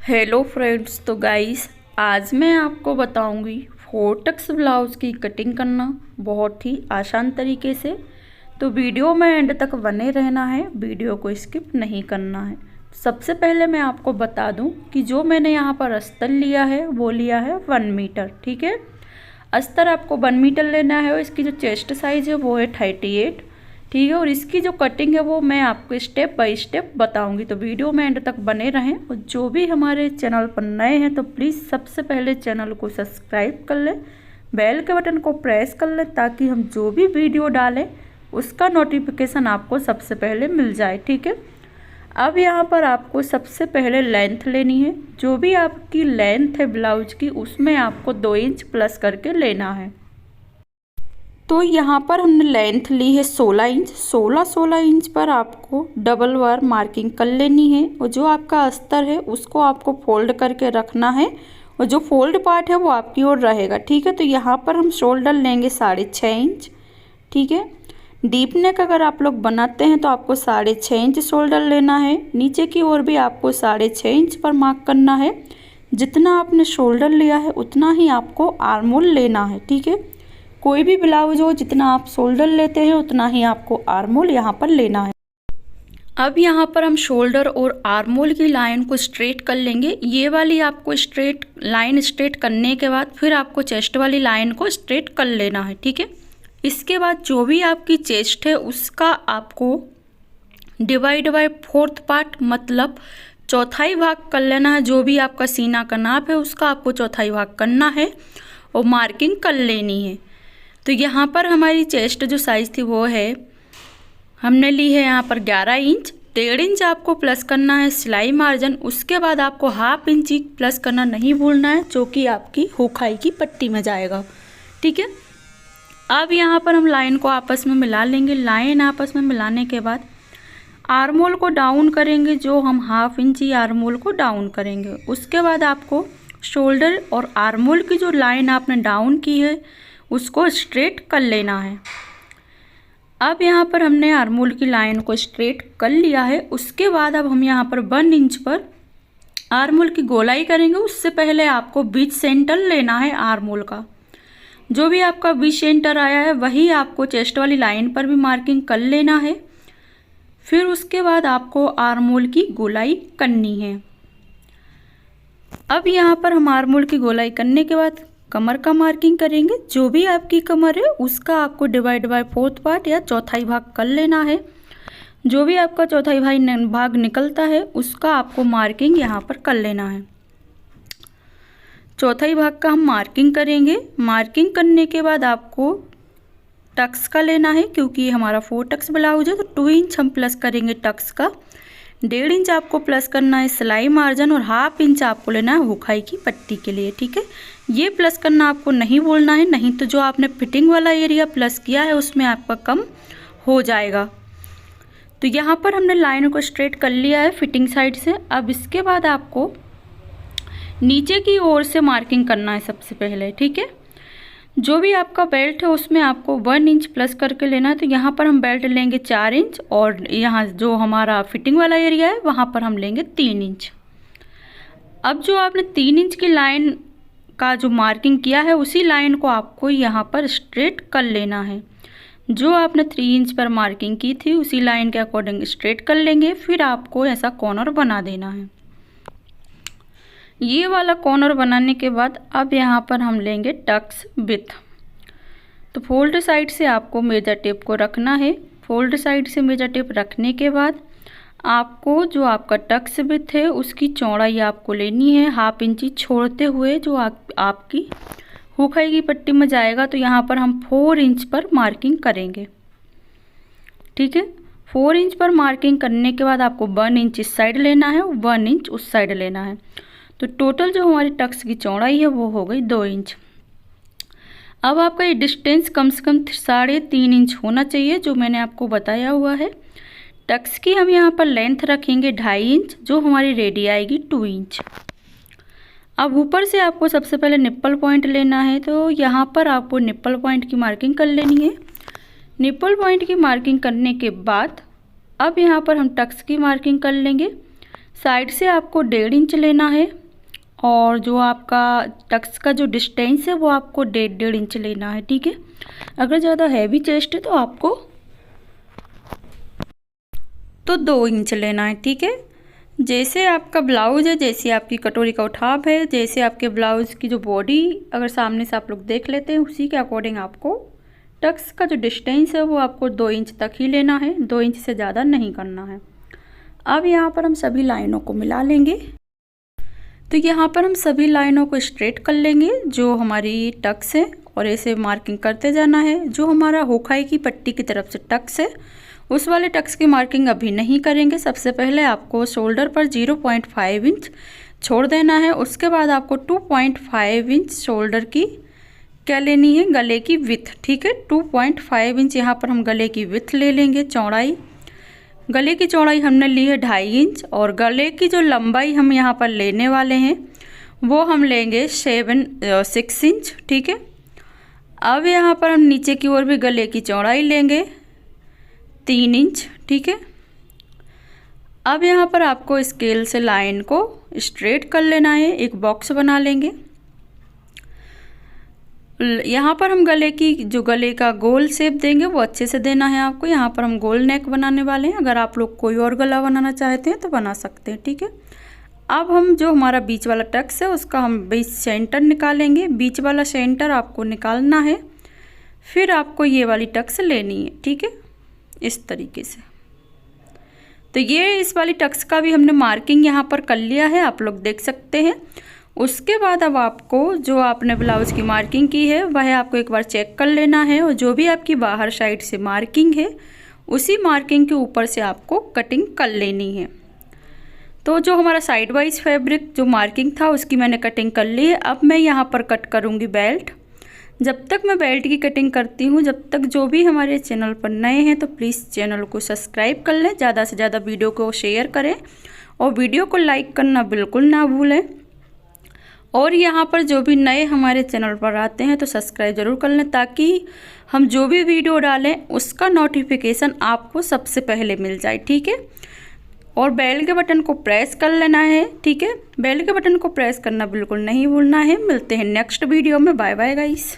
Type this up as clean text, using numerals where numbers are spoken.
Hello friends, तो guys आज मैं आपको बताऊंगी 4 टक्स ब्लाउज़ की कटिंग करना बहुत ही आसान तरीके से। तो वीडियो में एंड तक बने रहना है, वीडियो को स्किप नहीं करना है। सबसे पहले मैं आपको बता दूं कि जो मैंने यहाँ पर अस्तर लिया है वो लिया है 1 मीटर। ठीक है, अस्तर आपको 1 मीटर लेना है और इसकी जो चेस्ट साइज़ है वो है 38। ठीक है, और इसकी जो कटिंग है वो मैं आपको स्टेप बाय स्टेप बताऊंगी, तो वीडियो में एंड तक बने रहें। और जो भी हमारे चैनल पर नए हैं तो प्लीज़ सबसे पहले चैनल को सब्सक्राइब कर लें, बेल के बटन को प्रेस कर लें ताकि हम जो भी वीडियो डालें उसका नोटिफिकेशन आपको सबसे पहले मिल जाए। ठीक है, अब यहाँ पर आपको सबसे पहले लेंथ लेनी है। जो भी आपकी लेंथ है ब्लाउज की उसमें आपको 2 इंच प्लस करके लेना है। तो यहाँ पर हमने लेंथ ली है 16 इंच। 16 इंच पर आपको डबल बार मार्किंग कर लेनी है और जो आपका अस्तर है उसको आपको फोल्ड करके रखना है और जो फोल्ड पार्ट है वो आपकी ओर रहेगा। ठीक है, तो यहाँ पर हम शोल्डर लेंगे 6.5 इंच। ठीक है, डीप नेक अगर आप लोग बनाते हैं तो आपको 6.5 इंच शोल्डर लेना है। नीचे की ओर भी आपको 6.5 इंच पर मार्क करना है। जितना आपने शोल्डर लिया है उतना ही आपको आर्म होल लेना है। ठीक है, कोई भी ब्लाउज हो जितना आप शोल्डर लेते हैं उतना ही आपको आर्म होल यहाँ पर लेना है। अब यहाँ पर हम शोल्डर और आर्म होल की लाइन को स्ट्रेट कर लेंगे। ये वाली आपको स्ट्रेट लाइन स्ट्रेट करने के बाद फिर आपको चेस्ट वाली लाइन को स्ट्रेट कर लेना है। ठीक है, इसके बाद जो भी आपकी चेस्ट है उसका आपको डिवाइड बाय 4th पार्ट मतलब चौथाई भाग कर लेना है। जो भी आपका सीना का नाप है उसका आपको चौथाई भाग करना है और मार्किंग कर लेनी है। तो यहाँ पर हमारी चेस्ट जो साइज़ थी वो है, हमने ली है यहाँ पर 11 इंच। 1.5 इंच आपको प्लस करना है सिलाई मार्जिन। उसके बाद आपको 1/2 इंच प्लस करना नहीं भूलना है जो कि आपकी हुखाई की पट्टी में जाएगा। ठीक है, अब यहाँ पर हम लाइन को आपस में मिला लेंगे। लाइन आपस में मिलाने के बाद आर्म होल को डाउन करेंगे, जो हम 1/2 इंच ही आर्म होल को डाउन करेंगे। उसके बाद आपको शोल्डर और आर्म होल की जो लाइन आपने डाउन की है उसको स्ट्रेट कर लेना है। अब यहाँ पर हमने आर्म होल की लाइन को स्ट्रेट कर लिया है। उसके बाद अब हम यहाँ पर 1 इंच पर आर्म होल की गोलाई करेंगे। उससे पहले आपको बीच सेंटर लेना है आर्म होल का। जो भी आपका बीच सेंटर आया है वही आपको चेस्ट वाली लाइन पर भी मार्किंग कर लेना है। फिर उसके बाद आपको आर्म होल की गोलाई करनी है। अब यहाँ पर हम आर्म होल की गोलाई करने के बाद कमर का मार्किंग करेंगे। जो भी आपकी कमर है उसका आपको डिवाइड बाय 4th पार्ट या चौथाई भाग कर लेना है। जो भी आपका चौथाई भाग निकलता है उसका आपको मार्किंग यहाँ पर कर लेना है। चौथाई भाग का हम मार्किंग करेंगे। मार्किंग करने के बाद आपको टक्स का लेना है, क्योंकि हमारा 4 टक्स ब्लाउज है तो 2 इंच हम प्लस करेंगे टक्स का। 1.5 इंच आपको प्लस करना है सिलाई मार्जिन और 1/2 इंच आपको लेना है हुखाई की पट्टी के लिए। ठीक है, ये प्लस करना आपको नहीं भूलना है, नहीं तो जो आपने फिटिंग वाला एरिया प्लस किया है उसमें आपका कम हो जाएगा। तो यहाँ पर हमने लाइन को स्ट्रेट कर लिया है फिटिंग साइड से। अब इसके बाद आपको नीचे की ओर से मार्किंग करना है सबसे पहले। ठीक है, जो भी आपका बेल्ट है उसमें आपको 1 इंच प्लस करके लेना है। तो यहाँ पर हम बेल्ट लेंगे 4 इंच और यहाँ जो हमारा फिटिंग वाला एरिया है वहाँ पर हम लेंगे 3 इंच। अब जो आपने 3 इंच की लाइन का जो मार्किंग किया है उसी लाइन को आपको यहाँ पर स्ट्रेट कर लेना है। जो आपने 3 इंच पर मार्किंग की थी उसी लाइन के अकॉर्डिंग स्ट्रेट कर लेंगे। फिर आपको ऐसा कॉर्नर बना देना है। ये वाला कॉर्नर बनाने के बाद अब यहाँ पर हम लेंगे टक्स विथ। तो फोल्ड साइड से आपको मेजर टेप को रखना है। फोल्ड साइड से मेजर टेप रखने के बाद आपको जो आपका टक्स विथ है उसकी चौड़ाई आपको लेनी है 1/2 इंच छोड़ते हुए, जो आपकी हुखाई की पट्टी में जाएगा। तो यहाँ पर हम 4 इंच पर मार्किंग करेंगे। ठीक है, 4 इंच पर मार्किंग करने के बाद आपको 1 इंच इस साइड लेना है और 1 इंच उस साइड लेना है। तो टोटल जो हमारी टक्स की चौड़ाई है वो हो गई 2 इंच। अब आपका ये डिस्टेंस कम से कम 3.5 इंच होना चाहिए, जो मैंने आपको बताया हुआ है। टक्स की हम यहाँ पर लेंथ रखेंगे 2.5 इंच, जो हमारी रेडी आएगी 2 इंच। अब ऊपर से आपको सबसे पहले निप्पल पॉइंट लेना है। तो यहाँ पर आपको निप्पल पॉइंट की मार्किंग कर लेनी है। निप्पल पॉइंट की मार्किंग करने के बाद अब यहाँ पर हम टक्स की मार्किंग कर लेंगे। साइड से आपको 1.5 इंच लेना है और जो आपका टक्स का जो डिस्टेंस है वो आपको 1.5 इंच लेना है, ठीक है। अगर ज़्यादा हैवी चेस्ट है तो आपको 2 इंच लेना है, ठीक है। जैसे आपका ब्लाउज़ है, जैसे आपकी कटोरी का उठाव है, जैसे आपके ब्लाउज़ की जो बॉडी अगर सामने से आप लोग देख लेते हैं, उसी के अकॉर्डिंग आपको टक्स का जो डिस्टेंस है वो आपको 2 इंच तक ही लेना है, 2 इंच से ज़्यादा नहीं करना है। अब यहाँ पर हम सभी लाइनों को मिला लेंगे। तो यहाँ पर हम सभी लाइनों को स्ट्रेट कर लेंगे जो हमारी टक्स है, और ऐसे मार्किंग करते जाना है। जो हमारा हुखाई की पट्टी की तरफ से टक्स है उस वाले टक्स की मार्किंग अभी नहीं करेंगे। सबसे पहले आपको शोल्डर पर 0.5 इंच छोड़ देना है। उसके बाद आपको 2.5 इंच शोल्डर की क्या लेनी है, गले की विथ, ठीक है। 2.5 इंच यहाँ पर हम गले की विथ ले लेंगे, चौड़ाई। गले की चौड़ाई हमने ली है 2.5 इंच, और गले की जो लंबाई हम यहाँ पर लेने वाले हैं वो हम लेंगे 6 इंच, ठीक है। अब यहाँ पर हम नीचे की ओर भी गले की चौड़ाई लेंगे 3 इंच, ठीक है। अब यहाँ पर आपको स्केल से लाइन को स्ट्रेट कर लेना है, एक बॉक्स बना लेंगे। यहाँ पर हम गले का गोल शेप देंगे वो अच्छे से देना है आपको। यहाँ पर हम गोल नेक बनाने वाले हैं। अगर आप लोग कोई और गला बनाना चाहते हैं तो बना सकते हैं, ठीक है। अब हम जो हमारा बीच वाला टक्स है उसका हम बीच सेंटर निकालेंगे। बीच वाला सेंटर आपको निकालना है, फिर आपको ये वाली टक्स लेनी है, ठीक है, इस तरीके से। तो ये इस वाली टक्स का भी हमने मार्किंग यहाँ पर कर लिया है, आप लोग देख सकते हैं। उसके बाद अब आपको जो आपने ब्लाउज़ की मार्किंग की है वह आपको एक बार चेक कर लेना है, और जो भी आपकी बाहर साइड से मार्किंग है उसी मार्किंग के ऊपर से आपको कटिंग कर लेनी है। तो जो हमारा साइड वाइज फैब्रिक जो मार्किंग था उसकी मैंने कटिंग कर ली है। अब मैं यहाँ पर कट करूँगी बेल्ट। जब तक मैं बेल्ट की कटिंग करती हूँ, जब तक जो भी हमारे चैनल पर नए हैं तो प्लीज़ चैनल को सब्सक्राइब कर लें, ज़्यादा से ज़्यादा वीडियो को शेयर करें और वीडियो को लाइक करना बिल्कुल ना भूलें। और यहाँ पर जो भी नए हमारे चैनल पर आते हैं तो सब्सक्राइब ज़रूर कर लें, ताकि हम जो भी वीडियो डालें उसका नोटिफिकेशन आपको सबसे पहले मिल जाए, ठीक है। और बेल के बटन को प्रेस कर लेना है, ठीक है। बेल के बटन को प्रेस करना बिल्कुल नहीं भूलना है। मिलते हैं नेक्स्ट वीडियो में। Bye bye guys.